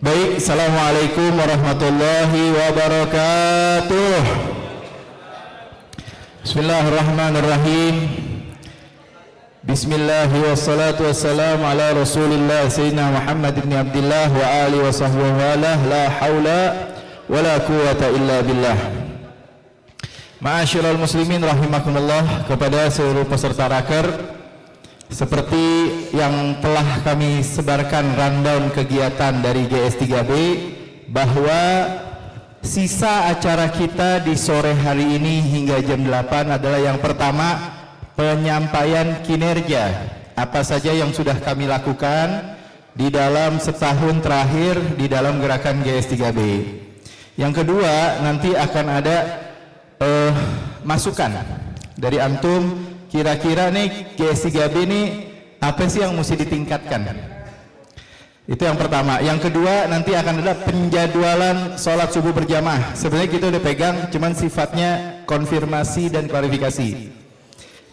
Baik, Assalamualaikum warahmatullahi wabarakatuh. Bismillahirrahmanirrahim. Bismillahi wassalatu wassalamu ala rasulillah Sayyidina Muhammad ibn Abdillah wa alihi wa sahbihi wa la hawla wa la quwata illa billah. Ma'asyiral muslimin rahimakumullah, kepada seluruh peserta raker, seperti yang telah kami sebarkan rundown kegiatan dari GS3B, bahwa sisa acara kita di sore hari ini hingga jam 8 adalah yang pertama, penyampaian kinerja apa saja yang sudah kami lakukan di dalam setahun terakhir di dalam gerakan GS3B. Yang kedua, nanti akan ada masukan dari antum, kira-kira nih GS3B nih apa sih yang mesti ditingkatkan. Itu yang pertama. Yang kedua, nanti akan ada penjadwalan sholat subuh berjamaah. Sebenarnya kita udah pegang, cuman sifatnya konfirmasi dan klarifikasi.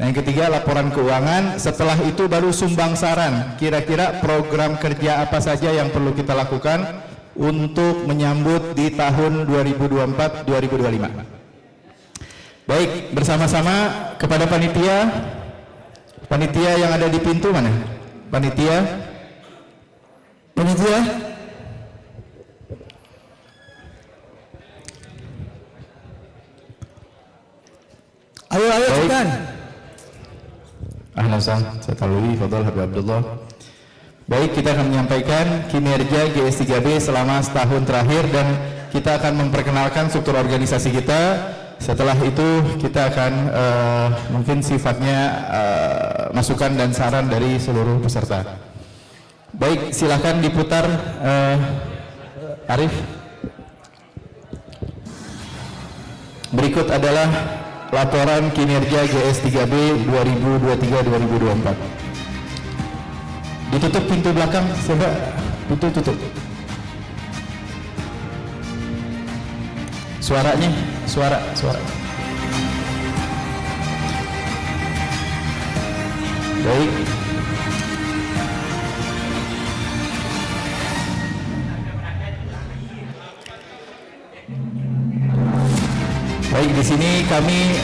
Nah, yang ketiga, laporan keuangan. Setelah itu baru sumbang saran, kira-kira program kerja apa saja yang perlu kita lakukan untuk menyambut di tahun 2024-2025. Baik, bersama-sama kepada panitia yang ada di pintu mana? Panitia? Ayo cepetan. Ahlan saya Talwi, Fadal Habib Abdullah. Baik, kita akan menyampaikan kinerja GS3B selama setahun terakhir dan kita akan memperkenalkan struktur organisasi kita. Setelah itu kita akan mungkin sifatnya masukan dan saran dari seluruh peserta. Baik, silakan diputar Arif. Berikut adalah laporan kinerja GS3B 2023-2024. Ditutup pintu belakang, coba tutup. Suaranya, suara. Baik. Baik, di sini kami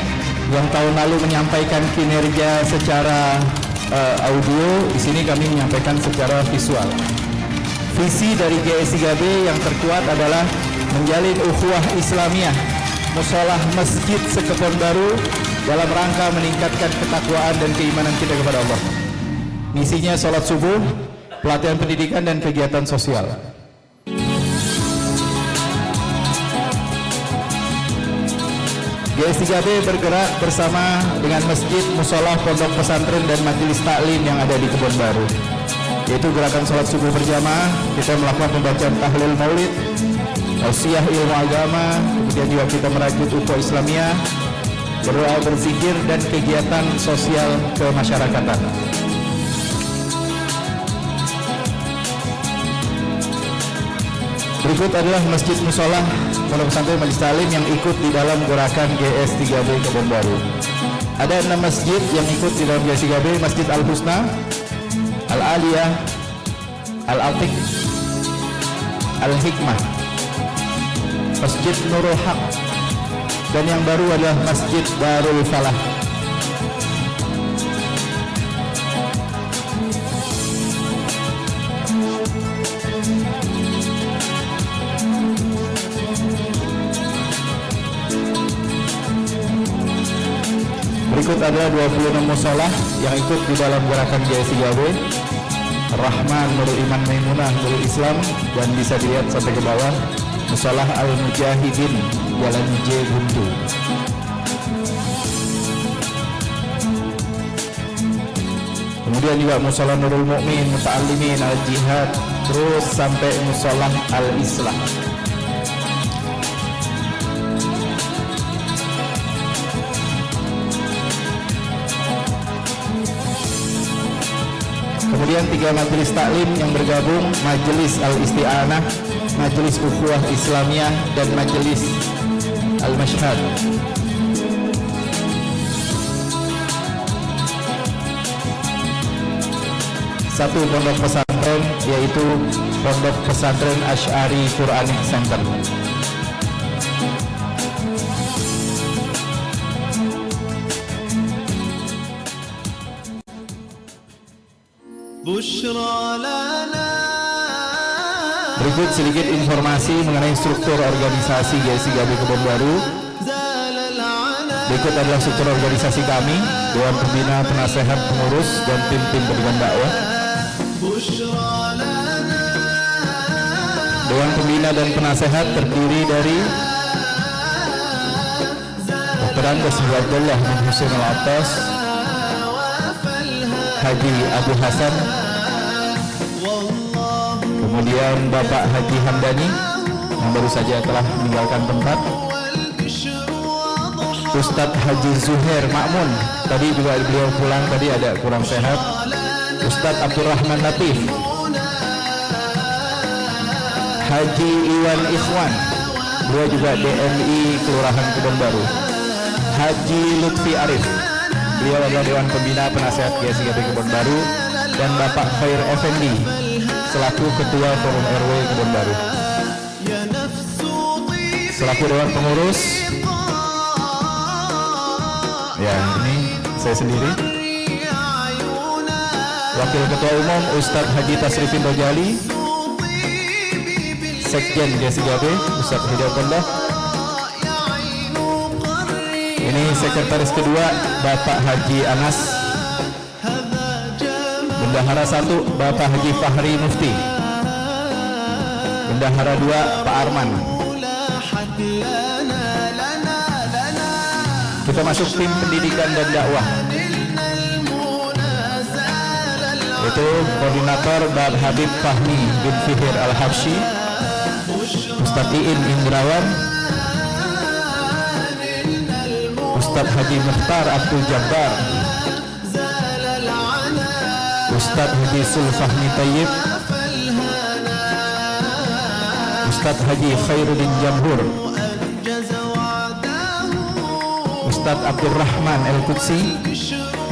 yang tahun lalu menyampaikan kinerja secara audio, di sini kami menyampaikan secara visual. Visi dari GS3B yang terkuat adalah menjalin ukhuwah Islamiyah Musholah Masjid Sekebon Baru dalam rangka meningkatkan ketakwaan dan keimanan kita kepada Allah. Misinya sholat subuh, pelatihan pendidikan dan kegiatan sosial. GS3B bergerak bersama dengan masjid, musholah, pondok pesantren dan majelis taklim yang ada di Kebon Baru, yaitu gerakan sholat subuh berjamaah. Kita melakukan pembacaan tahlil maulid, tausiah ilmu agama, kemudian juga kita merajut ukhuwah Islamiyah, berdoa, berzikir, dan kegiatan sosial kemasyarakatan. Berikut adalah masjid, musholah, pondok pesantren, majelis taklim yang ikut di dalam gerakan GS3B Kebon Baru. Ada 6 masjid yang ikut di dalam GS3B: Masjid Al-Husna, Al-Aliyah, Al-Atiq, Al-Hikmah, Masjid Nurul Haq, dan yang baru adalah Masjid Darul Falah. Berikut adalah 26 musholah yang ikut di dalam gerakan GS3B: Rahman, Nurul Iman, Maimunah, Nurul Islam, dan bisa dilihat sampai ke bawah Musholah Al-Mujahidin, Jalan J Buntu. Kemudian juga Musholah Nurul Mukmin, Muta'allimin, Al-Jihad, terus sampai Musholah Al-Islam. Kemudian 3 majelis taklim yang bergabung: Majelis Al-Isti'anah, Majelis Ukhuwah Islamiyah, dan Majelis Al-Mashhad. Satu pondok pesantren pesantren, yaitu Pondok Pesantren Asy'ari Quranic Center. Berikut sedikit informasi mengenai struktur organisasi GSIGAB Kebonbaru. Berikut adalah struktur organisasi kami: Dewan Pembina, Penasehat, Pengurus, dan tim-tim pendidikan dakwah. Dewan Pembina dan Penasehat terdiri dari Dr. Andes Abdullah bin Husain Al-Attas, Haji Abu Hasan, kemudian Bapak Haji Hamdani yang baru saja telah meninggalkan tempat, Ustadz Haji Zuhair Ma'mun, tadi juga beliau pulang, tadi ada kurang sehat. Ustadz Abdurrahman Latif, Haji Iwan Ikhwan, beliau juga DMI Kelurahan Kebonbaru. Haji Lutfi Arif, beliau adalah Dewan Pembina Penasehat GSIGAB Kebonbaru, dan Bapak Khair Effendi selaku Ketua Forum RW Kebonbaru. Selaku Dewan Pengurus, ya ini saya sendiri. Wakil Ketua Umum Ustadz Haji Tasrifin Rojali, Sekjen GSIGAB Ustadz Hidayatullah. Ini sekretaris kedua Bapak Haji Anas. Bendahara 1 Bapak Haji Fahri Mufti. Bendahara 2 Pak Arman. Kita masuk tim pendidikan dan dakwah, yaitu koordinator Bab Habib Fahmi bin Fihir Al-Habsyi, Ustadz Iin Indrawan, Ustadz Haji Mukhtar Abdul Jabbar, Ustadz Haji Sulfahmi Tayyib, Ustadz Haji Khairuddin Jamhur, Ustadz Abdurrahman El-Qudsi.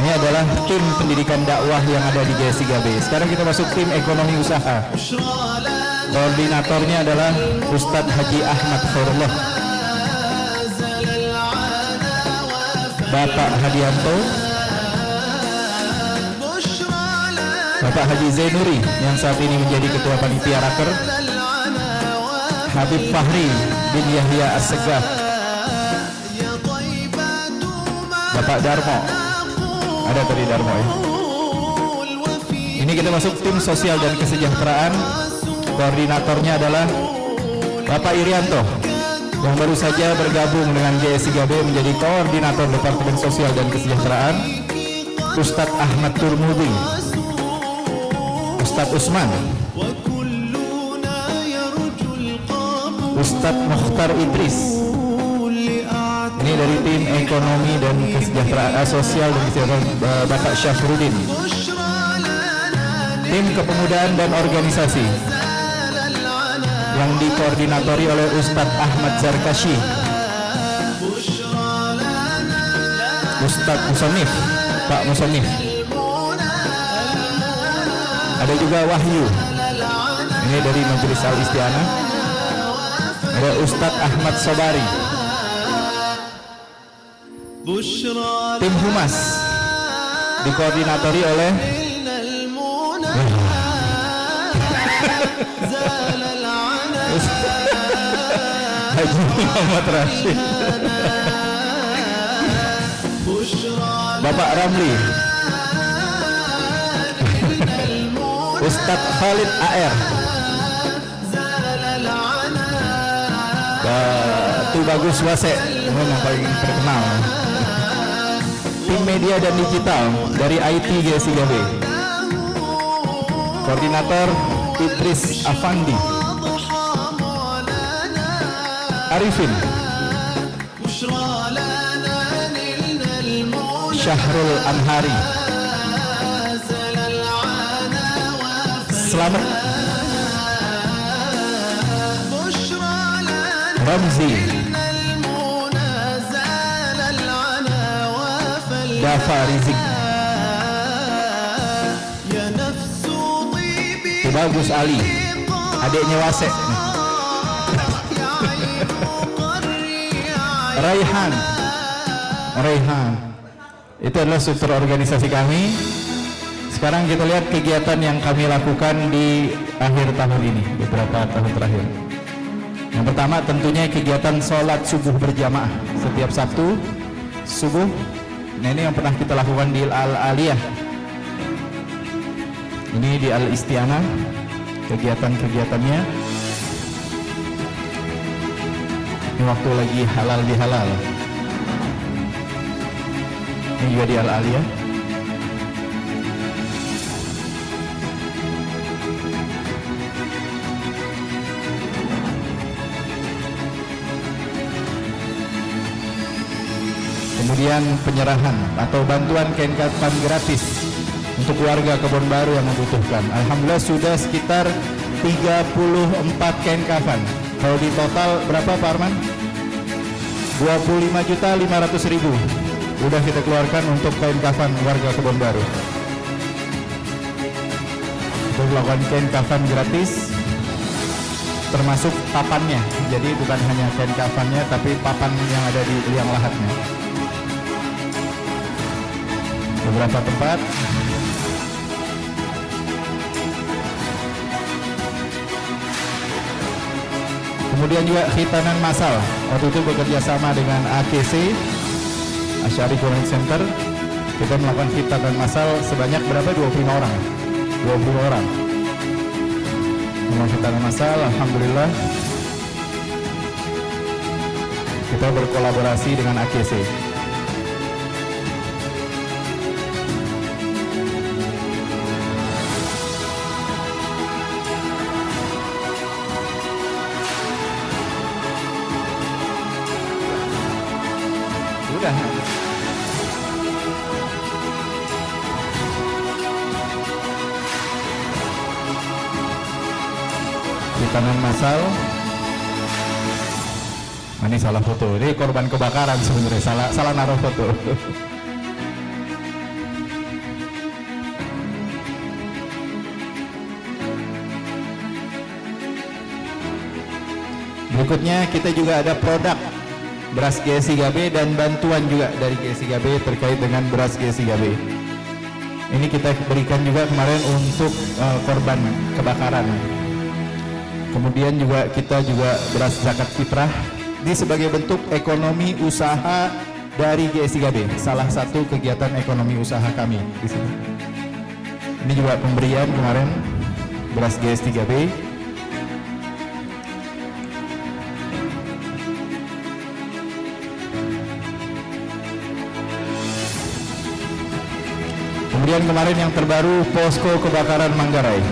Ini adalah tim pendidikan dakwah yang ada di GSIGAB. Sekarang kita masuk tim ekonomi usaha. Koordinatornya adalah Ustadz Haji Ahmad Khairullah, Bapak Hadianto, Bapak Haji Zainuri yang saat ini menjadi Ketua Panitia Raker, Habib Fahri bin Yahya As-Segaf, Bapak Darmo, ada tadi Darmo ya. Ini kita masuk tim sosial dan kesejahteraan. Koordinatornya adalah Bapak Irianto yang baru saja bergabung dengan GSIGAB menjadi koordinator Departemen Sosial dan Kesejahteraan. Ustadz Ahmad Turmudi, Ustadz Usman, Ustadz Mukhtar Idris. Ini dari tim ekonomi dan kesejahteraan sosial dan kesejahteraan Bapak Syafruddin. Tim kepemudaan dan organisasi yang dikoordinatori oleh Ustadz Ahmad Zarkashi, Ustadz Musonif, Pak Musonif. Ada juga Wahyu, ini dari Majelis Al-Istianah. Ada Ustadz Ahmad Sobari. Tim Humas dikoordinatori oleh Haji Muhammad Rashid, Bapak Ramli, Ustadz Khalid AR, Batu Bagus Wase, memang paling terkenal. Tim media dan digital dari IT GSIGAB, koordinator Idris Afandi, Arifin, Syahrul Anhari, Selamat, Ramzi, Dafa Rizik. Bagus Ali, adiknya Wasek. Raihan, itu adalah struktur organisasi kami. Sekarang kita lihat kegiatan yang kami lakukan di akhir tahun ini, beberapa tahun terakhir. Yang pertama tentunya kegiatan sholat subuh berjamaah setiap Sabtu subuh. Nah, ini yang pernah kita lakukan di Al-Aliyah, ini di Al-Istianah kegiatan-kegiatannya. Ini waktu lagi halal bihalal. Ini juga di Al-Aliyah. Kemudian penyerahan atau bantuan kain kafan gratis untuk warga Kebon Baru yang membutuhkan. Alhamdulillah sudah sekitar 34 kain kafan. Kalau di total berapa Pak Arman? 25.500.000 udah kita keluarkan untuk kain kafan warga Kebon Baru. Kita melakukan kain kafan gratis, termasuk papannya. Jadi bukan hanya kain kafannya, tapi papan yang ada di liang lahatnya. Beberapa tempat. Kemudian juga khitanan massal. Waktu itu bekerja sama dengan AKC, Asy'ari Quranic Center. Kita melakukan khitanan massal sebanyak berapa? 25 orang. 20 orang. Melakukan khitanan massal, alhamdulillah. Kita berkolaborasi dengan AKC. Udah. Khitanan massal. Ini salah foto. Ini korban kebakaran sebenarnya. Salah naruh foto. Berikutnya kita juga ada produk beras GS3B dan bantuan juga dari GS3B terkait dengan beras GS3B. Ini kita berikan juga kemarin untuk korban kebakaran. Kemudian juga kita juga beras zakat fitrah di sebagai bentuk ekonomi usaha dari GS3B. Salah satu kegiatan ekonomi usaha kami di sini. Ini juga pemberian kemarin beras GS3B. Kemudian kemarin yang terbaru posko kebakaran Manggarai.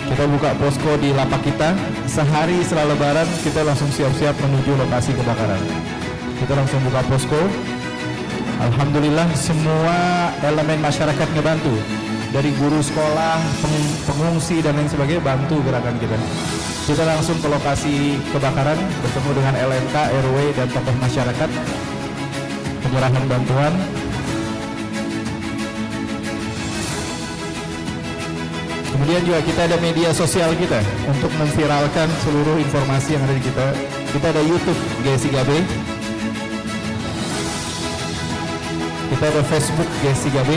Kita buka posko di lapak kita. Sehari setelah lebaran kita langsung siap-siap menuju lokasi kebakaran. Kita langsung buka posko. Alhamdulillah semua elemen masyarakat ngebantu. Dari guru sekolah, pengungsi dan lain sebagainya bantu gerakan kita. Kita langsung ke lokasi kebakaran, bertemu dengan LNK, RW dan tokoh masyarakat. Penyerahan bantuan. Kemudian juga kita ada media sosial kita untuk memviralkan seluruh informasi yang ada di kita. Kita ada YouTube GS3B. Kita ada Facebook GS3B.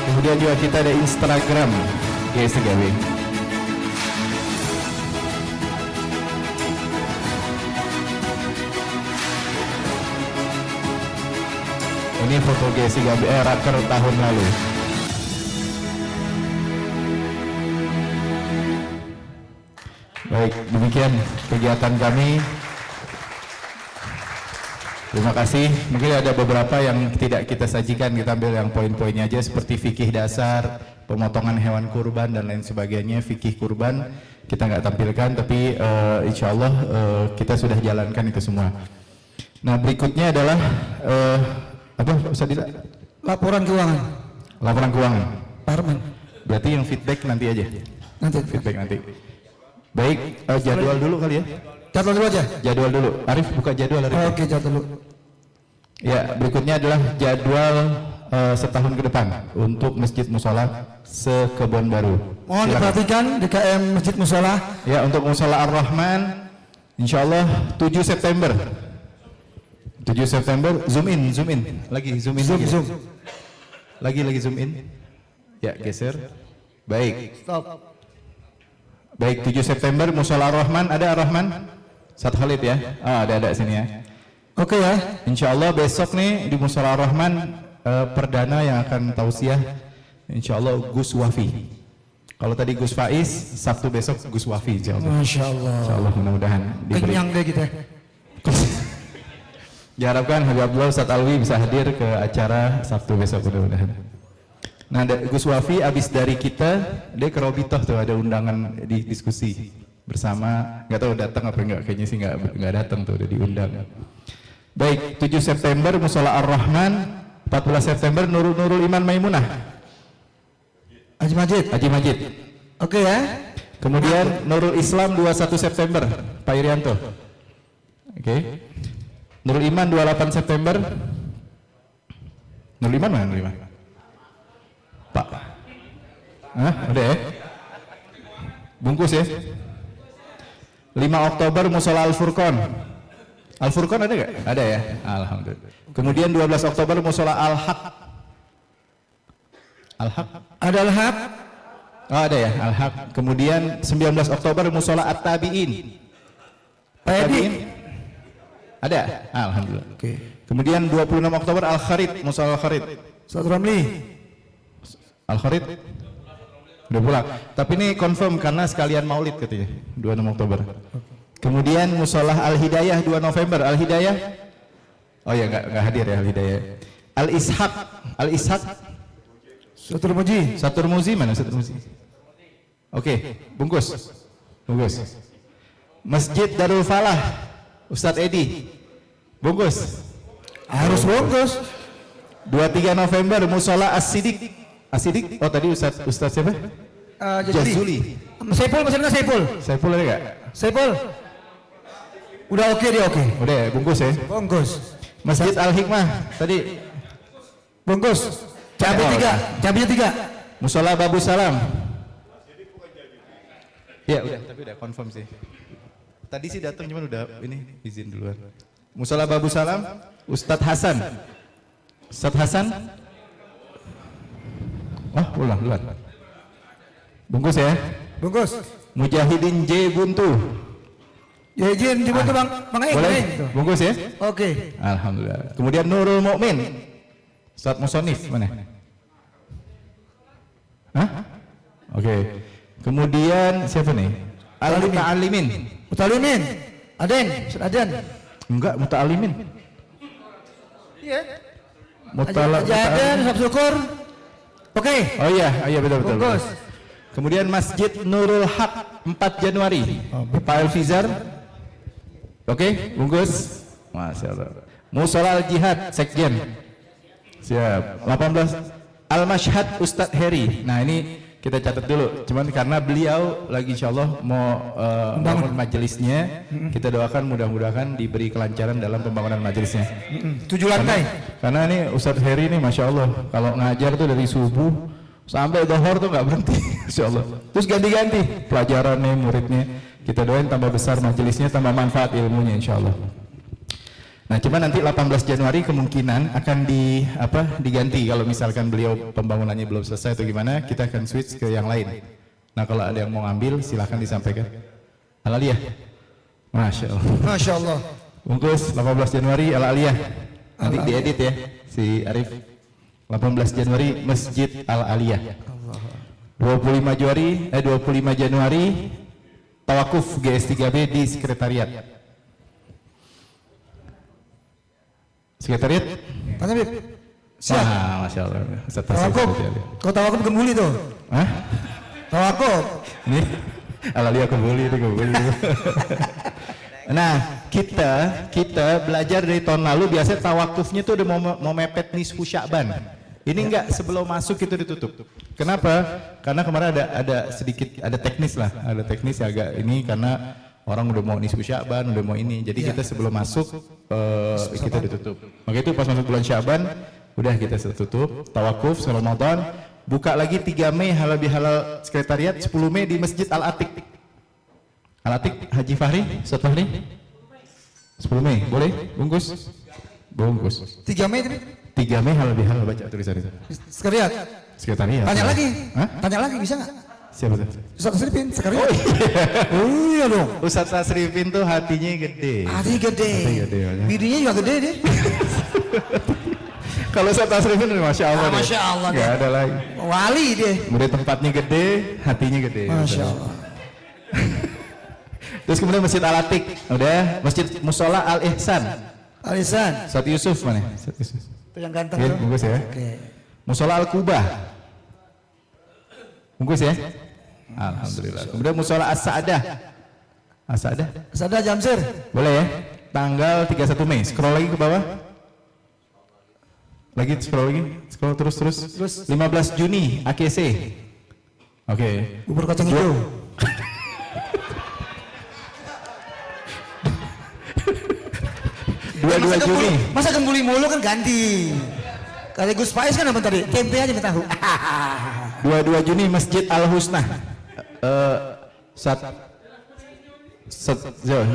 Kemudian juga kita ada Instagram GS3B. Ini foto GS3B raker tahun lalu. Baik, demikian kegiatan kami. Terima kasih. Mungkin ada beberapa yang tidak kita sajikan, kita ambil yang poin-poinnya aja seperti fikih dasar, pemotongan hewan kurban dan lain sebagainya. Fikih kurban kita nggak tampilkan, tapi insya Allah kita sudah jalankan itu semua. Nah, berikutnya adalah apa Ustaz Dila? Laporan keuangan. Laporan keuangan. Pak Arman. Berarti yang feedback nanti aja. Nanti. Feedback nanti. Baik, jadwal dulu kali ya. Jadwal dulu aja. Jadwal dulu. Arif buka jadwal Arif. Oke, jadwal dulu. Ya, berikutnya adalah jadwal setahun ke depan untuk Masjid Musola Sekebon Baru. Mohon Silakan. diperhatikan DKM Masjid Musola. Ya, untuk Musola Ar-Rahman insyaallah 7 September. 7 September, zoom in. Lagi zoom in. Zoom. Lagi zoom in. Ya, geser. Baik. Stop. Baik, 7 September Musola Ar-Rahman, ada Ar-Rahman? Sat Khalid ya? Ada sini ya. Oke ya. Insyaallah besok nih di Musola Ar-Rahman perdana yang akan tausiah insyaallah Gus Wafi. Kalau tadi Gus Faiz, Sabtu besok Gus Wafi insyaallah. Masya Allah. Insyaallah mudah-mudahan diberi. Kenyang deh kita. Diharapkan Habib Abdullah Ustaz Alwi bisa hadir ke acara Sabtu besok mudah-mudahan. Nah, Gus Wafi abis dari kita, dia ke Robitoh tuh ada undangan di diskusi bersama, nggak tahu datang apa enggak, kayaknya sih nggak datang tuh, udah diundang. Baik, 7 September Musola Ar-Rahman, 14 September Nurul Iman Maimunah. Haji Majid. Oke ya. Kemudian Nurul Islam 21 September, Pak Irianto. Oke. Nurul Iman 28 September. Nurul Iman mana Nurul Iman? Pak. Udah ya? Bungkus ya? 5 Oktober Musola Al-Furqon. Al-Furqon ada nggak? Ada ya? Alhamdulillah. Kemudian 12 Oktober Musola Al-Haq. Al-Haq? Ada Al-Haq. Oh ada ya, Al-Haq. Kemudian 19 Oktober Musola At-Tabi'in. Pak Edi. Ada? Alhamdulillah. Oke. Kemudian 26 Oktober Al-Kharid, Musola Al-Kharid. Ustaz Ramli. Al-Kharid udah pulang. Tapi ini confirm karena sekalian maulid katanya, 26 Oktober. Kemudian Musola Al-Hidayah 2 November. Al-Hidayah? Oh ya, enggak hadir ya Al-Hidayah. Al-Ishaq. Satur Muzi mana Satur Muzi? Oke, bungkus. Masjid Darul Falah, Ustadz Edi. Bungkus. Harus bungkus. 23 November Musola As-Sidik. Oh tadi Ustadz siapa? Jazuli. Saiful masih ada Saiful? Saiful ada nggak? Saiful. Udah oke dia oke. Udah ya, bungkus ya. Bungkus. Masjid Al-Hikmah tadi. Bungkus. Cabenya 3. Musola Babu Salam. Ya udah, tapi udah confirm sih. Tadi sih datang cuman udah ini izin duluan. Musola Babu Salam, Ustadz Hasan. Oh, ulang duluan. Bungkus ya. Bungkus. Mujahidin J Buntu. Ya izin coba tuh Bang Boleh? Bungkus ya. Oke. Alhamdulillah. Kemudian Nurul Mukmin. Ustadz Musonif mana? Hah? Oke. Kemudian siapa nih? Al-Muta'alimin. Muta'alimin. Aden, Ustaz Aden. Enggak, Muta'alimin. Iya. Aden, Ustaz Syukur. Oke. Oh iya betul. Bungkus. Kemudian Masjid Nurul Haq 4 Januari. Pak Elfizar. Oke, bungkus. Masya Allah. Musola Al-Jihad Sekjen. Siap. 18 Al-Mashhad Ustadz Heri. Nah ini kita catat dulu. Cuman karena beliau lagi insyaallah mau membangun majelisnya, kita doakan mudah-mudahan diberi kelancaran dalam pembangunan majelisnya. 7 lantai. Karena ini Ustadz Heri ini Masya Allah, kalau ngajar tuh dari subuh sampai zuhur tuh nggak berhenti, Masya Allah. Terus ganti-ganti pelajarannya, muridnya. Kita doain tambah besar majelisnya, tambah manfaat ilmunya Insya Allah. Nah, cuman nanti 18 Januari kemungkinan akan diganti kalau misalkan beliau pembangunannya belum selesai atau gimana, kita akan switch ke yang lain. Nah, kalau ada yang mau ngambil silahkan disampaikan. Al-Aliyah. Masya Allah. Masya Allah. Bungkus 18 Januari Al-Aliyah. Nanti diedit ya si Arif. 18 Januari Masjid Al-Aliyah. 25 Januari Tawakuf GS3B di sekretariat. Sekretariat? Tanya Bib. Siap. Masya Allah. Tawakuf. Kau Tawakuf Gembuli tuh. Hah? Tawakuf. Ini Al-Aliyah kebuli. Nah, kita belajar dari tahun lalu biasanya tawakufnya tuh udah mau mepet nisfu Sya'ban. Ini enggak, sebelum masuk itu ditutup. Kenapa? Karena kemarin ada sedikit teknis lah, ada teknis agak ini karena orang udah mau nisfu Sya'ban, udah mau ini. Jadi kita sebelum masuk kita ditutup. Maka itu pas masuk bulan Sya'ban Udah kita tutup. Tawakuf Ramadan. Buka lagi 3 Mei halal bihalal sekretariat, 10 Mei di Masjid Al-Atiq. Al-Atiq Haji Fahri, Ustaz Fahri. 10 Mei, boleh? Bungkus. Bungkus. 3 Mei tadi. 3 Mei halal bihalal, baca tulisan itu. Sekretariat. Sekretariat. Tanya lagi. Hah? Tanya lagi bisa nggak? Siapa tuh? Ustaz Tasrifin sekretariat. Oh iya. Oh iya dong. Ustaz Tasrifin tuh hatinya gede. Hati gede. Hati gede, ya. Bidinya juga gede deh. Kalau Ustaz Tasrifin Masya Allah deh. Masya Allah Gak ada lagi. Wali deh. Kemudian tempatnya gede, hatinya gede. Masya Allah. Terus kemudian Masjid Al-Atiq, udah. Masjid Musola Al-Ihsan. Alisan. Ustaz Yusuf mana? Ustaz Yusuf. Itu yang ganteng Ya, tuh. bungkus ya. Oke. Musola Al-Kubah. Bungkus ya. Alhamdulillah. Kemudian Musola As-Sa'adah. As-Sa'adah. Sada Jamsir. Boleh ya? Tanggal 31 Mei. Scroll lagi ke bawah. Lagi scroll lagi. Scroll terus. 15 Juni AKC. Oke. Bubur kacang hijau. 22 Juni. Masa gembuli mulu kan ganti. Kali Gus Faiz kan apa tadi? Tempe aja minta tahu. 22 Juni Masjid Al Husna.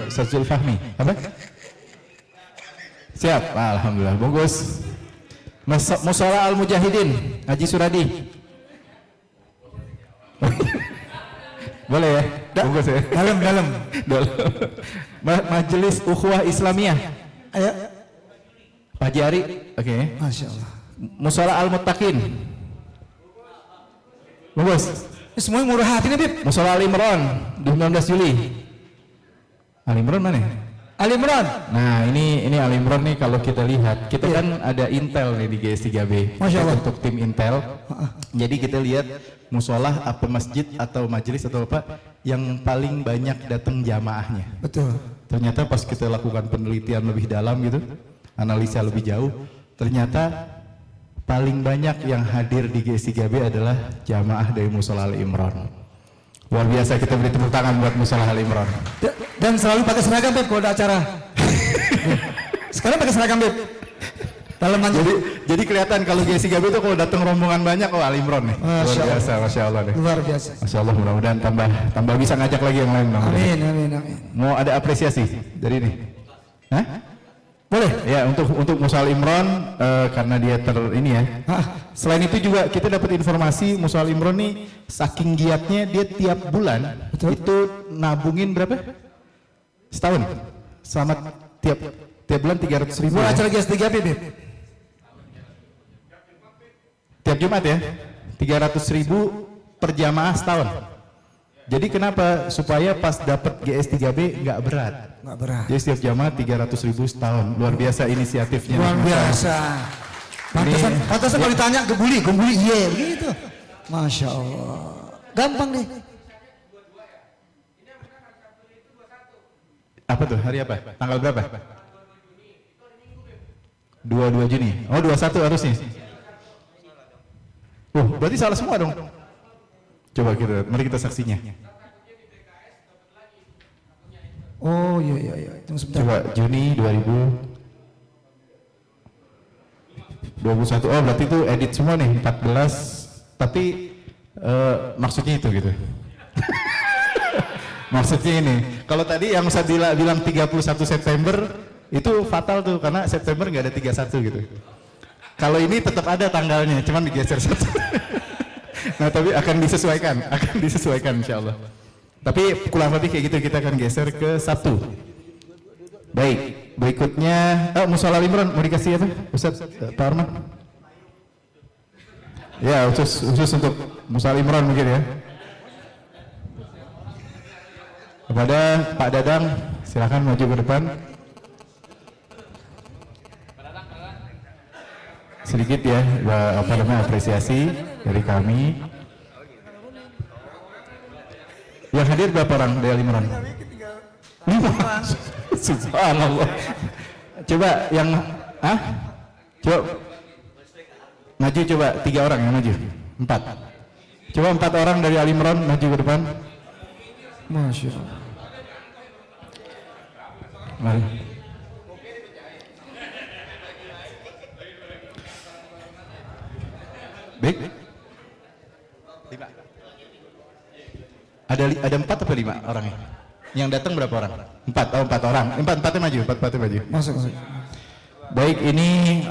Satzul Fahmi. Apa? Siap. Alhamdulillah. Bungkus. Musola Al Mujahidin Haji Suradi. Boleh ya? Bungkus ya. Dalam. Majelis Ukhuwah Islamiyah. Ayo. Pak Jari. Oke. Masya Allah. Musola Al Muttaqin. Bungkus. Ini semuanya murah hati nih Bib. Musola Al Imran 19 Juli. Al Imran mana? Ali Imran. Nah ini Al Imran nih kalau kita lihat, kita kan ada Intel nih di GS3B. Masya Allah. Untuk tim Intel. Jadi kita lihat musolah apa masjid atau majelis atau apa yang paling banyak datang jamaahnya. Betul. Ternyata pas kita lakukan penelitian lebih dalam gitu, analisa lebih jauh, ternyata paling banyak yang hadir di GS3B adalah jamaah dari Musola Al Imran. Luar biasa, kita beri tepuk tangan buat Musola Al Imran. Dan selalu pakai seragam Bib kalau ada acara. Sekarang pakai seragam Bib. Dalam manja. Jadi kelihatan kalau GS3B itu kalau datang rombongan banyak, oh Al Imran nih. Luar biasa, Masya Allah deh. Luar biasa. Masya Allah, mudah-mudahan tambah bisa ngajak lagi yang lain. Amin. Mau ada apresiasi dari ini? Hah? Boleh ya untuk Musola Al Imran karena dia ini ya. Selain itu juga kita dapat informasi Musola Al Imran nih saking giatnya dia tiap bulan itu nabungin berapa? Setahun. Selama tiap bulan 300.000. Buat acara GS3B Bib. Tiap Jumat ya. 300.000 per jamaah setahun. Jadi kenapa? Supaya pas dapat GS3B nggak berat. Nggak berat. Jadi setiap jamaah 300.000 setahun. Luar biasa inisiatifnya. Luar biasa. Pantasan kalau ditanya gembuli iya begitu. Masya Allah. Gampang deh. Apa tuh? Hari apa? Tanggal berapa? 22 Juni. Oh 21 harusnya. Berarti salah semua dong. Coba mari kita saksinya. Oh iya. Tunggu sebentar. Coba Juni 2021. Oh berarti itu edit semua nih 14. Tapi maksudnya itu gitu. Maksudnya ini. Kalau tadi yang saya bilang 31 September itu fatal tuh karena September nggak ada 31 gitu. Kalau ini tetap ada tanggalnya, cuman digeser satu. Nah tapi akan disesuaikan insya Allah. Tapi kurang lebih kayak gitu, kita akan geser ke Sabtu. Baik, berikutnya Musola Al Imran mau dikasih apa Ustaz Pak Arman? Ya khusus untuk Musola Al Imran mungkin ya. Kepada Pak Dadang silakan maju ke depan. Sedikit ya apresiasi dari kami. Yang hadir berapa orang dari Al Imran? 5. Subhanallah. Coba yang coba maju, coba 3 orang yang maju. 4. Coba 4 orang dari Al Imran maju ke depan. Masya Allah. Mari. ada 4 atau 5 orangnya? Yang datang berapa orang? 4, oh 4 orang. Empatnya maju, 4 maju. Masuk. Baik, ini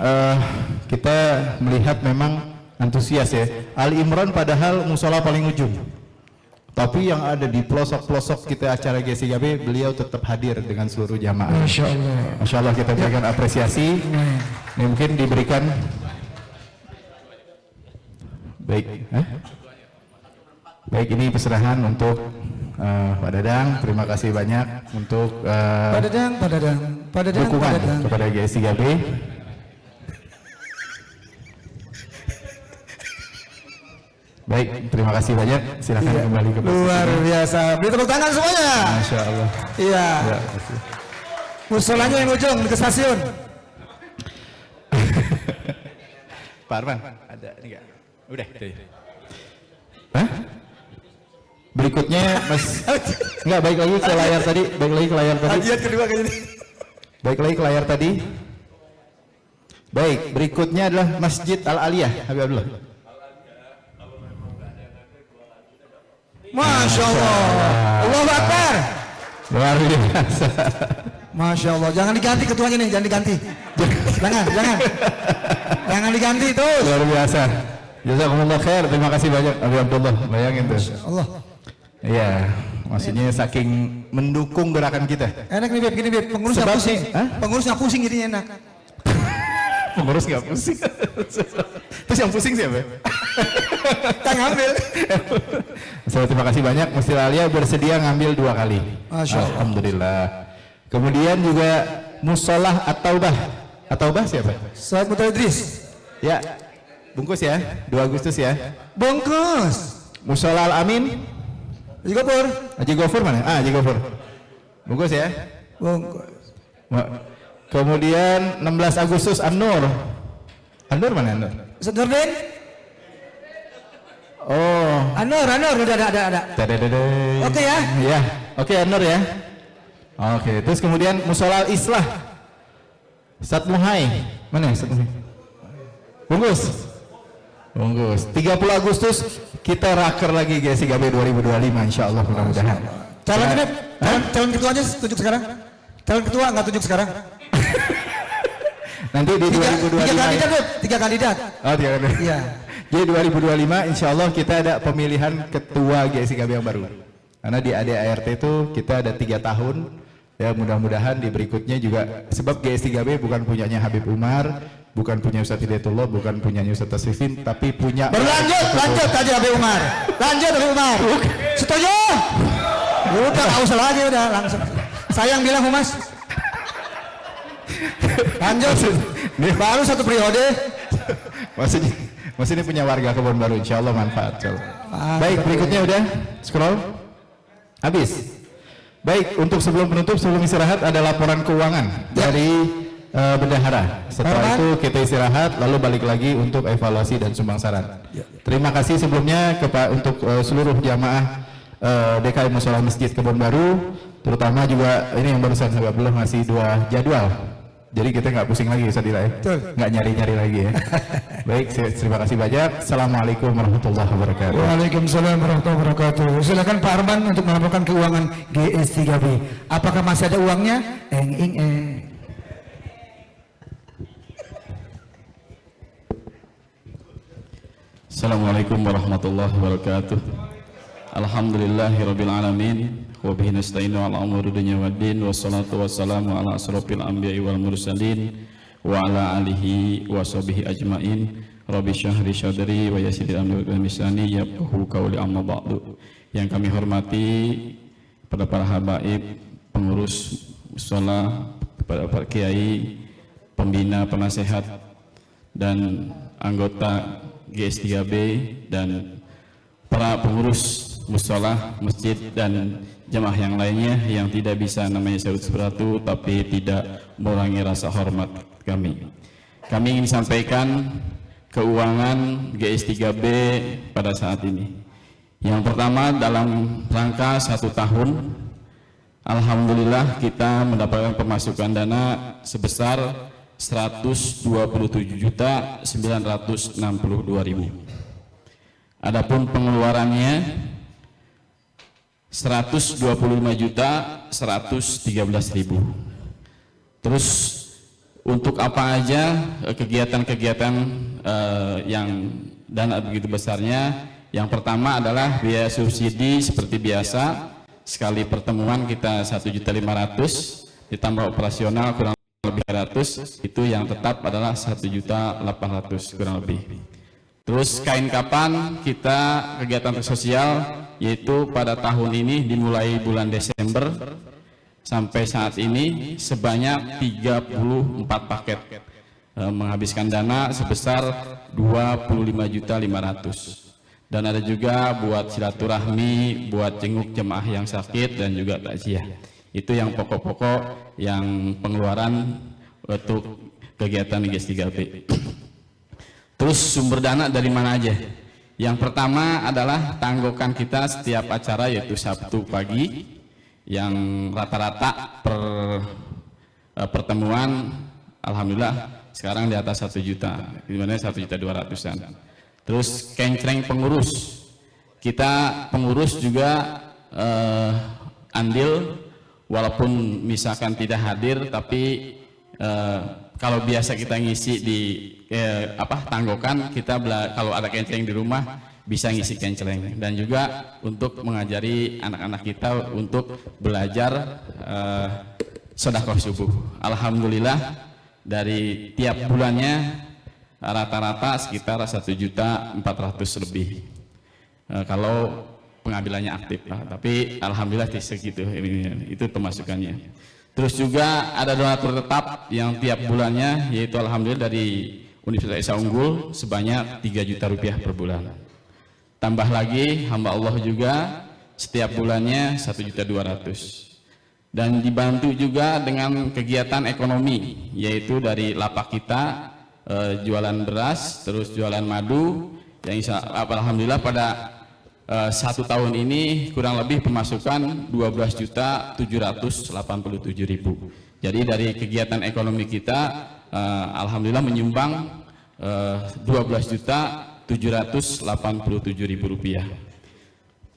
kita melihat memang antusias ya. Ali Imran padahal musola paling ujung. Tapi yang ada di pelosok-pelosok kita acara GSIGB, beliau tetap hadir dengan seluruh jamaah. Masya Allah. Masya Allah, kita berikan apresiasi. Ini mungkin diberikan. Baik, baik, ini perserahan untuk Pak Dadang. Terima kasih banyak untuk Pak Dadang, dukungan kepada GSIGB. Baik, terima kasih banyak. Silakan kembali ke luar biasa. Beri tepuk tangan semuanya. Masya Allah. Iya. Ya, Musolanya yang ujung ke stasiun. Pak Arman, ada ini enggak? Udah. Hah? Berikutnya Mas enggak, baik lagi ke layar tadi, Hadiah kedua kali ini. Baik lagi ke layar tadi. Baik, berikutnya adalah Masjid Al-Aliyah, Habib Abdullah. Masya Allah. Allahu Akbar. Luar biasa. Masya Allah. Jangan diganti ketuanya nih, jangan diganti. Jangan diganti terus. Luar biasa. Jazakumullah khair. Terima kasih banyak Habib Abdullah. Bayangin tuh. Allah. Iya, maksudnya saking mendukung gerakan kita. Enak nih Beb, gini Beb. Pengurus nggak pusing. Pengurus nggak pusing jadinya enak. Pengurus nggak pusing. Terus yang pusing siapa? Kita ngambil. Terima kasih banyak. Masjid Al-Aliyah bersedia ngambil 2 kali. Masya Allah. Alhamdulillah. Kemudian juga Musolah At-Taubah. At-Taubah siapa? Said Mutar Idris. Ya, bungkus ya. 2 Agustus ya. Bungkus. Musolah Al-Amin. Haji Gofur. Haji Gofur mana? Haji Gofur. Bungkus ya. Bungkus. Kemudian 16 Agustus An-Nur. An-Nur mana An-Nur? Ustaz Nurdin. Oh. An-Nur udah ada. Oke ya. Iya. Oke An-Nur ya. Oke, terus kemudian Musola Al-Islah. Ustaz Muhai. Mana Ustaz Muhai? Bungkus. 30 Agustus kita raker lagi GSIGB 2025 insyaallah, mudah-mudahan. Calon ketuanya tunjuk sekarang. Calon ketua nggak tunjuk sekarang. Nanti di 2025. 3 kandidat. Oh, 3 kandidat. Iya. Jadi 2025 insyaallah kita ada pemilihan ketua GSIGB yang baru. Karena di ADART itu kita ada 3 tahun. Ya mudah-mudahan di berikutnya juga, sebab GSIGB bukan punyanya Habib Umar, bukan punya Ustaz Hidayatullah, bukan punyanya Ustaz Tasrifin, tapi punya. Lanjut aja Habib Umar. Setuju? Udah nggak usah lagi, udah langsung. Sayang bilang Humas. Lanjut. Baru 1 periode. Maksudnya punya warga Kebon Baru, insyaallah manfaat. Baik, berikutnya udah scroll. Habis. Baik, untuk sebelum penutup, sebelum istirahat ada laporan keuangan dari bendahara. Setelah itu kita istirahat, lalu balik lagi untuk evaluasi dan sumbang saran. Terima kasih sebelumnya untuk seluruh jamaah DKM Musola Masjid Kebon Baru, terutama juga ini yang barusan saya belum ngasih 2 jadwal. Jadi kita nggak pusing lagi Ustaz Dila ya, nggak nyari-nyari lagi ya. Baik, terima kasih banyak. Assalamualaikum warahmatullahi wabarakatuh. Waalaikumsalam warahmatullahi wabarakatuh. Silakan Pak Arman untuk melaporkan keuangan GS3B. Apakah masih ada uangnya? Assalamualaikum warahmatullahi wabarakatuh. Alhamdulillahirabbil alamin wa bihi nasta'inu ala umuri dunya waddin, wassalatu wassalamu ala asrofil anbiya'i wal mursalin wa ala alihi wa sahbihi ajmain. Rabbi syahri syadri wa yassir amri wa misani yafqahu qawli, amma ba'du. Yang kami hormati pada para habaib, pengurus mushola, kepada para kiai, pembina, penasehat dan anggota GS3B dan para pengurus mushola, masjid dan jamaah yang lainnya yang tidak bisa namanya sebut seperti tapi tidak mengurangi rasa hormat kami. Kami ingin sampaikan keuangan GS3B pada saat ini. Yang pertama, dalam rangka 1 tahun, alhamdulillah kita mendapatkan pemasukan dana sebesar 127.962.000. Adapun pengeluarannya 125.113.000. Terus untuk apa aja kegiatan-kegiatan yang dana begitu besarnya? Yang pertama adalah biaya subsidi seperti biasa, sekali pertemuan kita 1.500.000, ditambah operasional kurang lebih 100, itu yang tetap adalah 1.800.000 kurang lebih. Terus kain kapan kita kegiatan sosial, yaitu pada tahun ini dimulai bulan Desember sampai saat ini sebanyak 34 paket, menghabiskan dana sebesar 25.500.000. Dan ada juga buat silaturahmi, buat jenguk jemaah yang sakit dan juga takziah. Itu yang pokok-pokok yang pengeluaran untuk kegiatan IGS3B. Terus sumber dana dari mana aja? Yang pertama adalah tanggokan kita setiap acara, yaitu Sabtu pagi, yang rata-rata per pertemuan alhamdulillah sekarang di atas 1 juta, di mana 1.200.000-an. Terus kencreng pengurus, kita pengurus juga andil, walaupun misalkan tidak hadir, tapi kalau biasa kita ngisi di tanggokan, kita kalau ada kencreng di rumah bisa ngisi kencreng. Dan juga untuk mengajari anak-anak kita untuk belajar sedekah subuh. Alhamdulillah dari tiap bulannya rata-rata sekitar 1.400.000 lebih kalau pengambilannya aktif, tapi alhamdulillah segitu, itu pemasukannya. Terus juga ada donatur tetap yang tiap bulannya, yaitu alhamdulillah dari Universitas Esa Unggul sebanyak 3 juta rupiah per bulan. Tambah lagi hamba Allah juga setiap bulannya 1.200.000. Dan dibantu juga dengan kegiatan ekonomi, yaitu dari lapak kita, jualan beras, terus jualan madu, yang alhamdulillah pada 1 tahun ini kurang lebih pemasukan 12.787.000. Jadi dari kegiatan ekonomi kita alhamdulillah menyumbang 12.787.000 rupiah.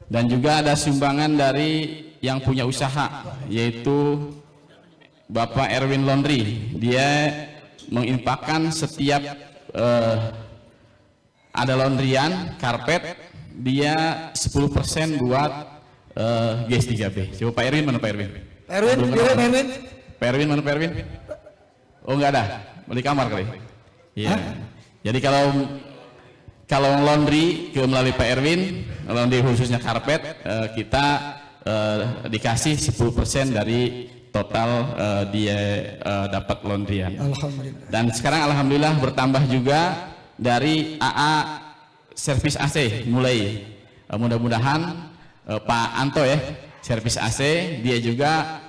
Dan juga ada sumbangan dari yang punya usaha, yaitu Bapak Erwin Laundry. Dia menginfakkan setiap ada laundryan, karpet, dia 10% buat GS3B. Coba Pak Erwin, mana Pak Erwin? Erwin, Pak Erwin, mana Pak Erwin? Oh enggak ada, di kamar kali. Iya. Jadi kalau laundry melalui Pak Erwin, laundry khususnya karpet, kita dikasih 10% dari total dia dapat laundryan. Alhamdulillah. Dan sekarang alhamdulillah bertambah juga dari AA servis AC mulai. Mudah-mudahan Pak Anto ya, servis AC, dia juga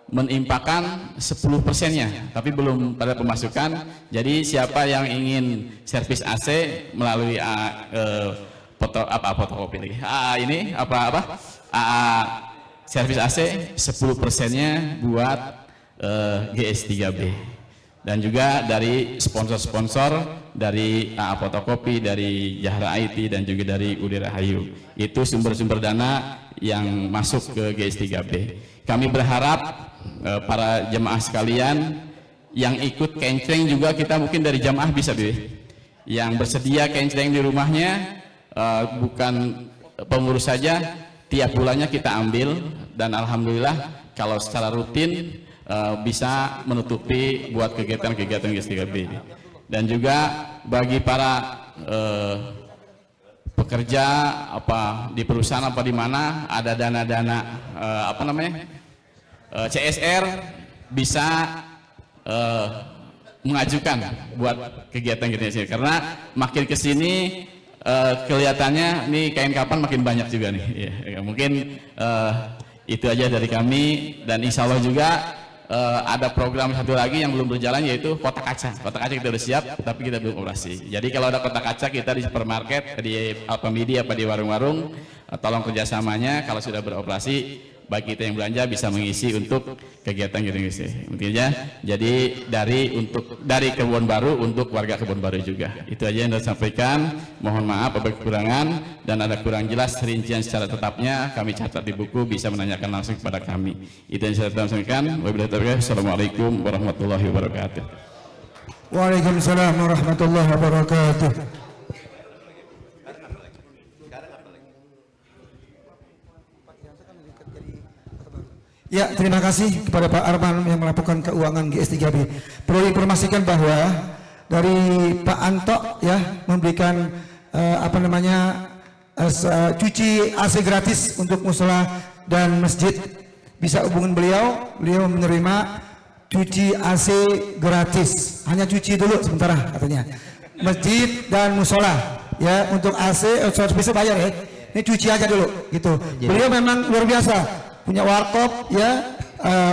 mengimpakan 10%-nya, tapi belum pada pemasukan. Jadi siapa yang ingin servis AC melalui fotokopi lagi. Servis AC 10%-nya buat GS3B. Dan juga dari sponsor-sponsor dari AA Fotokopi, dari Jahra IT, dan juga dari UD Rahayu. Itu sumber-sumber dana yang masuk ke GS3B. Kami berharap para jemaah sekalian yang ikut kencreng juga, kita mungkin dari jemaah bisa yang bersedia kencreng di rumahnya, bukan pengurus saja, tiap bulannya kita ambil, dan alhamdulillah kalau secara rutin bisa menutupi buat kegiatan-kegiatan GS3B. Dan juga bagi para pekerja di perusahaan di mana ada dana-dana CSR, bisa mengajukan buat kegiatan-kegiatan, karena makin kesini kelihatannya nih kain kapan makin banyak juga nih. Ya, mungkin itu aja dari kami, dan insya Allah juga ada program satu lagi yang belum berjalan, yaitu kotak kaca. Kotak kaca kita udah siap, tapi kita belum operasi. Jadi kalau ada kotak kaca kita di supermarket, di Alfamidi, di warung-warung, tolong kerjasamanya. Kalau sudah beroperasi, bagi kita yang belanja bisa mengisi untuk kegiatan gitu. Intinya jadi dari Kebun Baru untuk warga Kebun Baru juga. Itu aja yang saya sampaikan. Mohon maaf apabila kekurangan dan ada kurang jelas rincian secara tetapnya kami catat di buku, bisa menanyakan langsung kepada kami. Itu yang saya sampaikan. Wabillahi taufiq. Assalamualaikum warahmatullahi wabarakatuh. Waalaikumsalam warahmatullahi wabarakatuh. Ya, terima kasih kepada Pak Arman yang melaporkan keuangan GS3B. Perlu informasikan bahwa dari Pak Anto ya memberikan cuci AC gratis untuk musola dan masjid. Bisa hubungan beliau menerima cuci AC gratis. Hanya cuci dulu sementara katanya. Masjid dan musola ya, untuk AC bisa bayar ya. Ini cuci aja dulu gitu. Beliau memang luar biasa. Punya warkop ya,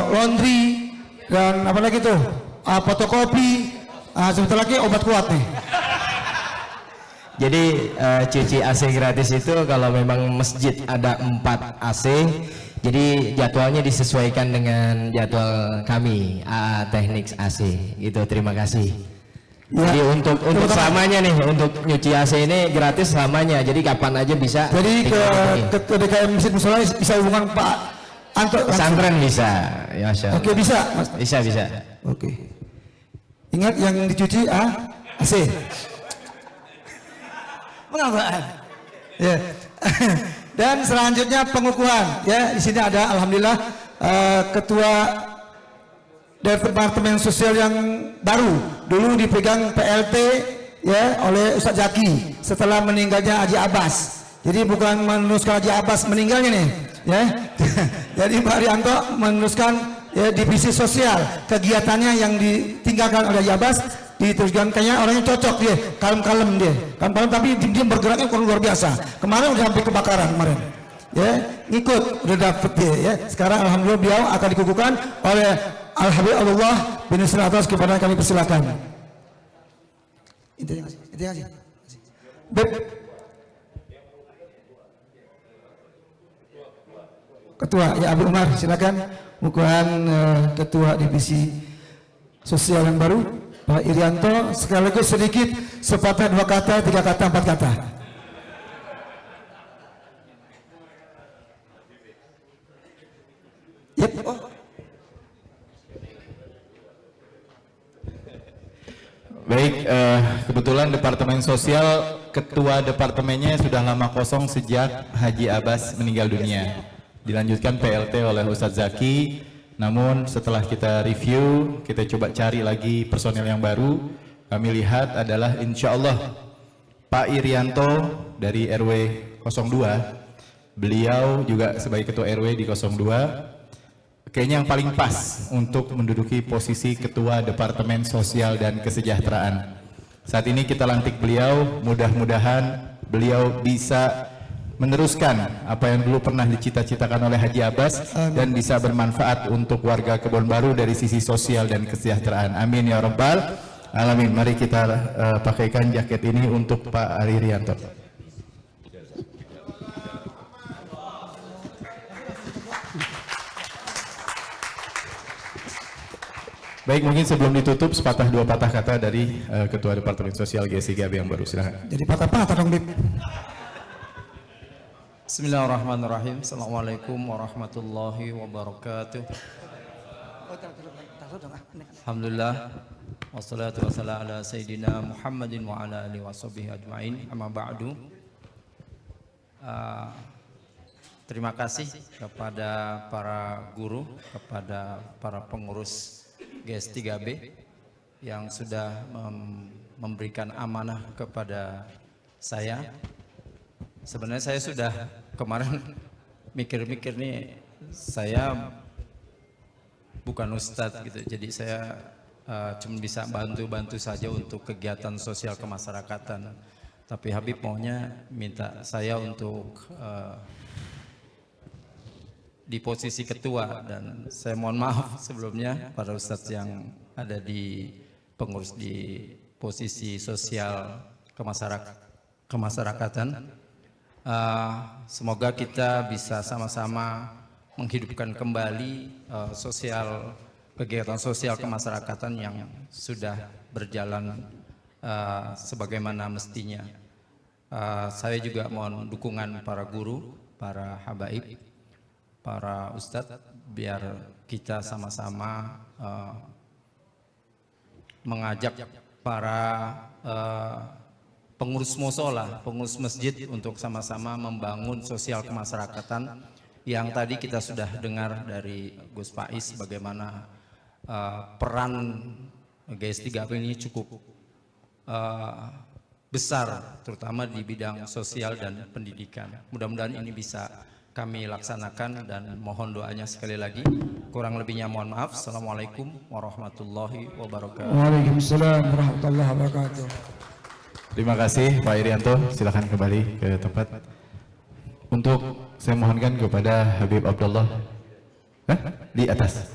laundry dan apa lagi tuh, fotokopi, sebentar lagi obat kuat nih. Jadi cuci AC gratis itu kalau memang masjid ada 4 AC, jadi jadwalnya disesuaikan dengan jadwal kami AA Teknik AC gitu. Terima kasih. Ya, jadi untuk selamanya nih, untuk nyuci AC ini gratis selamanya, jadi kapan aja bisa. Jadi ke DKM Masjid Musola bisa hubungan Pak Anto. Pesantren bisa, ya. Oke, bisa Mas. Bisa. Oke. Ingat yang dicuci AC. Mengapa? Ya. Dan selanjutnya pengukuhan. Ya, di sini ada alhamdulillah ketua Departemen Sosial yang baru. Dulu dipegang PLT ya oleh Ustadz Zaki setelah meninggalnya Haji Abbas. Jadi bukan meneruskan Haji Abbas meninggalnya nih, ya. Jadi Pak Arianto meneruskan ya, divisi sosial, kegiatannya yang ditinggalkan oleh Haji Abbas diteruskan. Kayaknya orangnya cocok dia, kalem-kalem dia, kalem-kalem tapi diam bergeraknya luar biasa. Kemarin udah sampai kebakaran kemarin, ya, ngikut udah dapet dia, ya. Sekarang alhamdulillah beliau akan dikukuhkan oleh Al Habib Allah bin Isra atas, kepada kami persilakan. Intinya kasih. Beb. Ketua ya Abu Umar, silakan. Bukan ketua divisi sosial yang baru Pak Irianto, sekaligus sedikit sepatah dua kata, 3 kata, 4 kata. Yep. Baik, kebetulan Departemen Sosial, ketua departemennya sudah lama kosong sejak Haji Abbas meninggal dunia. Dilanjutkan PLT oleh Ustadz Zaki, namun setelah kita review, kita coba cari lagi personel yang baru. Kami lihat adalah insya Allah Pak Irianto dari RW 02, beliau juga sebagai ketua RW di 02, kayaknya yang paling pas untuk menduduki posisi ketua Departemen Sosial dan Kesejahteraan. Saat ini kita lantik beliau, mudah-mudahan beliau bisa meneruskan apa yang dulu pernah dicita-citakan oleh Haji Abbas dan bisa bermanfaat untuk warga Kebon Baru dari sisi sosial dan kesejahteraan. Amin ya rabbal alamin. Mari kita pakaikan jaket ini untuk Pak Ari Rianto. Baik, mungkin sebelum ditutup sepatah dua patah kata dari Ketua Departemen Sosial GS3B yang baru, silakan. Jadi patah-patah dong, Bib. Bismillahirrahmanirrahim. Assalamualaikum warahmatullahi wabarakatuh. Alhamdulillah. Wassalatu wassalamu ala sayyidina Muhammadin wa ala alihi washabihi ajma'in. Amma ba'du. Terima kasih kepada para guru, kepada para pengurus GS3B yang sudah memberikan amanah kepada saya. Sebenarnya saya sudah kemarin mikir-mikir nih, saya bukan ustadz gitu, jadi saya cuma bisa bantu-bantu saja untuk kegiatan sosial kemasyarakatan. Tapi Habib maunya minta saya untuk di posisi ketua, dan saya mohon maaf sebelumnya para ustadz yang ada di pengurus di posisi sosial kemasyarakatan. Semoga kita bisa sama-sama menghidupkan kembali kegiatan sosial kemasyarakatan yang sudah berjalan sebagaimana mestinya. Saya juga mohon dukungan para guru, para habaib, para ustadz, biar kita sama-sama mengajak para pengurus musola, pengurus masjid untuk sama-sama membangun sosial kemasyarakatan yang tadi kita sudah dengar dari Gus Faiz bagaimana peran GS3P ini cukup besar, terutama di bidang sosial dan pendidikan. Mudah-mudahan ini bisa kami laksanakan dan mohon doanya sekali lagi. Kurang lebihnya mohon maaf. Assalamualaikum warahmatullahi wabarakatuh. Waalaikumsalam warahmatullahi wabarakatuh. Terima kasih Pak Irianto, silakan kembali ke tempat. Untuk saya mohonkan kepada Habib Abdullah. Di atas.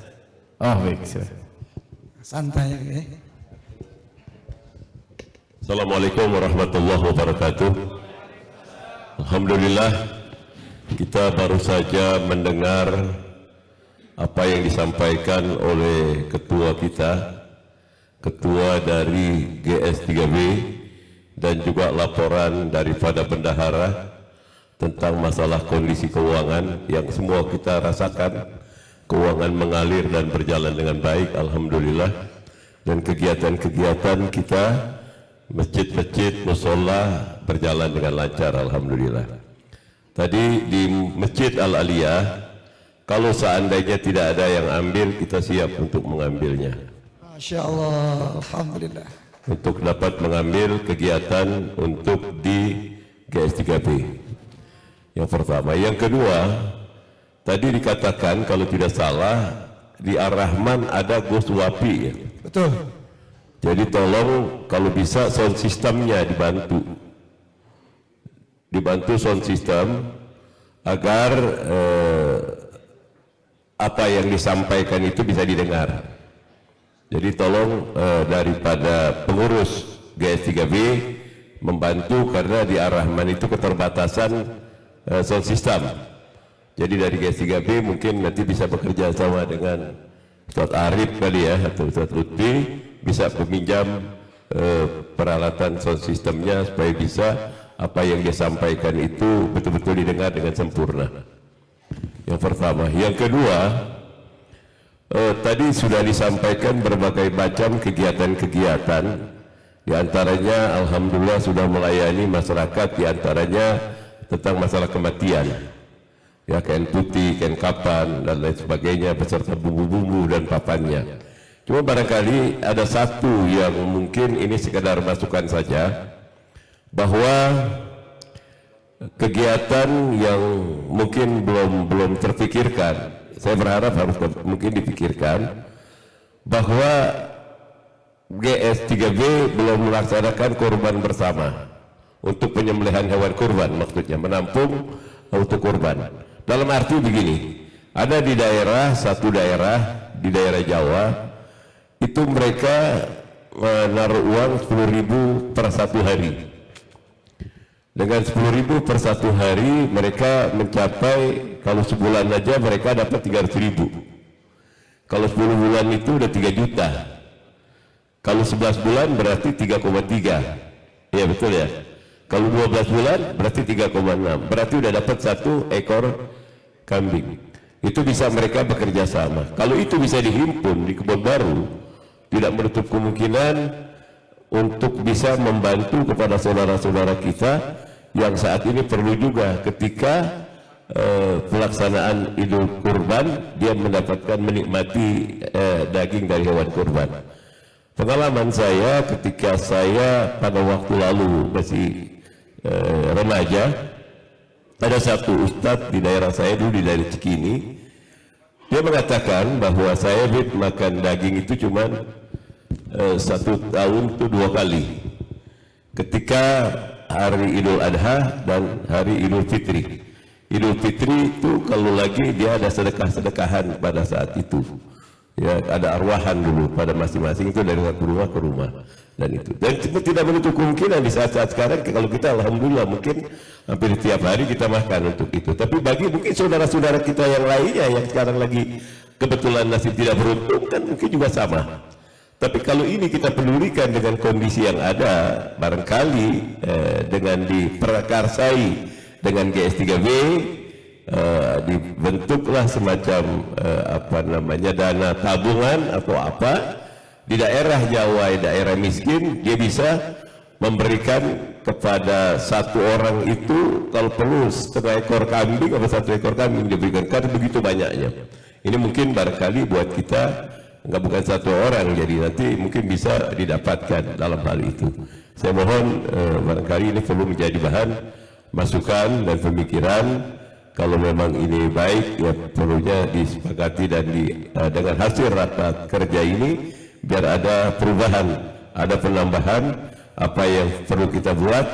Oh baik, silakan. Santai ya. Assalamualaikum warahmatullahi wabarakatuh. Alhamdulillah, kita baru saja mendengar apa yang disampaikan oleh ketua kita, ketua dari GS3B, dan juga laporan daripada bendahara tentang masalah kondisi keuangan yang semua kita rasakan. Keuangan mengalir dan berjalan dengan baik, alhamdulillah. Dan kegiatan-kegiatan kita, masjid-masjid, musola berjalan dengan lancar, alhamdulillah. Tadi di Masjid Al-Aliyah, kalau seandainya tidak ada yang ambil, kita siap untuk mengambilnya. Masya Allah, alhamdulillah. Untuk dapat mengambil kegiatan untuk di GS3B. Yang pertama. Yang kedua, tadi dikatakan kalau tidak salah di Ar-Rahman ada Gus Wapi ya. Betul. Jadi tolong kalau bisa sound systemnya dibantu sound system agar apa yang disampaikan itu bisa didengar. Jadi tolong daripada pengurus GS3B membantu, karena di Ar-Rahman itu keterbatasan sound system. Jadi dari GS3B mungkin nanti bisa bekerja sama dengan Ustadz Arif kali ya, atau Ustadz Lutfi, bisa meminjam peralatan sound systemnya supaya bisa apa yang dia sampaikan itu betul-betul didengar dengan sempurna. Yang pertama. Yang kedua, tadi sudah disampaikan berbagai macam kegiatan-kegiatan, diantaranya alhamdulillah sudah melayani masyarakat, diantaranya tentang masalah kematian, ya, kain putih, kain kapan dan lain sebagainya beserta bumbu-bumbu dan papannya. Cuma barangkali ada satu yang mungkin ini sekedar masukan saja, bahwa kegiatan yang mungkin belum terpikirkan, saya berharap harus mungkin dipikirkan, bahwa GS3B belum melaksanakan kurban bersama untuk penyembelihan hewan kurban, maksudnya menampung untuk kurban. Dalam arti begini, ada di satu daerah di daerah Jawa itu mereka menaruh uang 10.000 per satu hari. Dengan 10.000 per satu hari mereka mencapai, kalau sebulan aja mereka dapat 300.000. Kalau 10 bulan itu udah 3 juta. Kalau 11 bulan berarti 3,3. Iya betul ya. Kalau 12 bulan berarti 3,6. Berarti udah dapat 1 ekor kambing. Itu bisa mereka bekerja sama. Kalau itu bisa dihimpun di Kebon Baru, tidak menutup kemungkinan untuk bisa membantu kepada saudara-saudara kita yang saat ini perlu juga ketika pelaksanaan Idul Kurban, dia mendapatkan menikmati daging dari hewan kurban. Pengalaman saya ketika saya pada waktu lalu masih remaja, ada satu ustadz di daerah saya dulu, di daerah Cikini, dia mengatakan bahwa saya makan daging itu cuma 1 tahun itu 2 kali, ketika hari Idul Adha dan hari Idul Fitri. Idul Fitri itu kalau lagi dia ada sedekah-sedekahan pada saat itu, ya, ada arwahan dulu pada masing-masing itu dari satu rumah ke rumah. dan itu. Dan tidak menutup kemungkinan di saat-saat sekarang kalau kita alhamdulillah mungkin hampir tiap hari kita makan untuk itu. Tapi bagi mungkin saudara-saudara kita yang lainnya yang sekarang lagi kebetulan nasib tidak beruntung kan mungkin juga sama. Tapi kalau ini kita pedulikan dengan kondisi yang ada, barangkali dengan diprakarsai dengan GS3B dibentuklah semacam dana tabungan atau apa di daerah Jawa, daerah miskin, dia bisa memberikan kepada satu orang itu kalau perlu setengah ekor kambing atau 1 ekor kambing diberikan, karena begitu banyaknya. Ini mungkin barangkali buat kita enggak bukan 1 orang, jadi nanti mungkin bisa didapatkan dalam hal itu. Saya mohon barangkali ini perlu menjadi bahan masukan dan pemikiran. Kalau memang ini baik, ya perlunya disepakati dan dengan hasil rapat kerja ini biar ada perubahan, ada penambahan apa yang perlu kita buat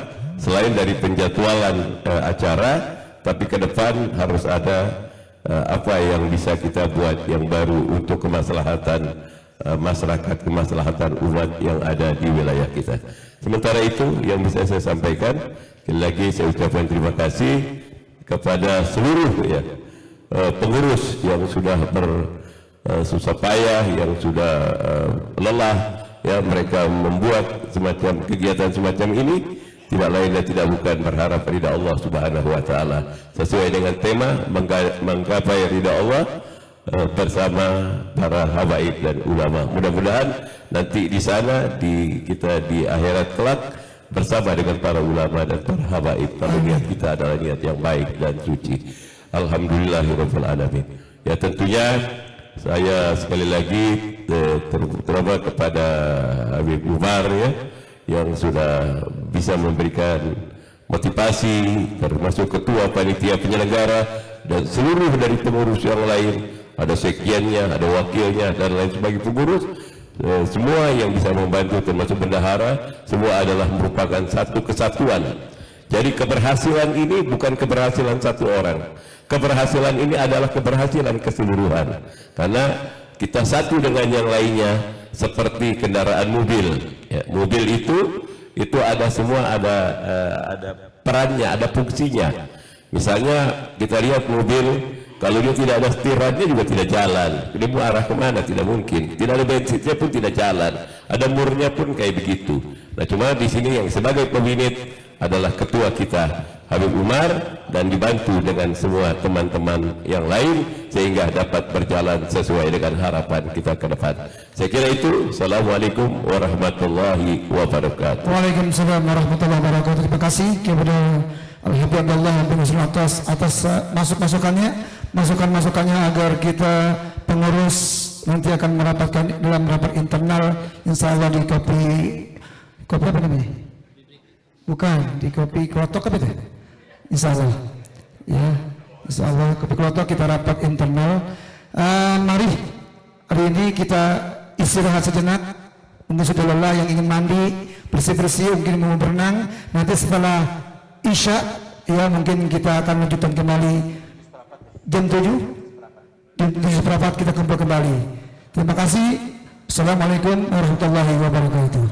selain dari penjadwalan acara, tapi ke depan harus ada apa yang bisa kita buat yang baru untuk kemaslahatan masyarakat, kemaslahatan umat yang ada di wilayah kita. Sementara itu yang bisa saya sampaikan, sekali lagi saya ucapkan terima kasih kepada seluruh pengurus yang sudah susah payah, yang sudah lelah, ya mereka membuat semacam kegiatan semacam ini tidak lain dan tidak bukan berharap ridha Allah Subhanahu wa taala sesuai dengan tema menggapai ridha Allah bersama para habaib dan ulama. Mudah-mudahan nanti di sana kita di akhirat kelak bersama dengan para ulama dan para habaib kalau niat kita adalah niat yang baik dan suci. Alhamdulillahirabbil alamin. Ya tentunya saya sekali lagi terutama kepada Habib Umar ya yang sudah bisa memberikan motivasi, termasuk ketua panitia penyelenggara dan seluruh dari pengurus yang lain, ada sekjennya, ada wakilnya dan lain sebagainya pengurus, semua yang bisa membantu termasuk bendahara, semua adalah merupakan satu kesatuan. Jadi keberhasilan ini bukan keberhasilan satu orang, keberhasilan ini adalah keberhasilan keseluruhan, karena kita satu dengan yang lainnya. Seperti kendaraan mobil, ya, mobil itu ada semua ada perannya, ada fungsinya. Misalnya kita lihat mobil, kalau dia tidak ada setirannya juga tidak jalan. Dia mau arah kemana? Tidak mungkin. Tidak ada bensinnya pun tidak jalan. Ada murnya pun kayak begitu. Nah cuma di sini yang sebagai pembinit adalah ketua kita Habib Umar dan dibantu dengan semua teman-teman yang lain sehingga dapat berjalan sesuai dengan harapan kita ke depan. Saya kira itu. Assalamualaikum warahmatullahi wabarakatuh. Waalaikumsalam warahmatullahi wabarakatuh. Terima kasih kepada Al-Habib Abdullah bin Muslim atas masukan-masukannya agar kita pengurus nanti akan merapatkan dalam rapat internal insya Allah di kopi apa namanya? Bukan di kopi Klotok apa itu? Insya Allah, ya, insya Allah kopi Klotok kita rapat internal. Mari hari ini kita istirahat sejenak. Mungkin sudah lelah yang ingin mandi, bersih-bersih, mungkin mau berenang. Nanti setelah Isya, ya mungkin kita akan lanjutkan kembali jam 7 di 7:15 kita kumpul kembali. Terima kasih. Assalamualaikum warahmatullahi wabarakatuh.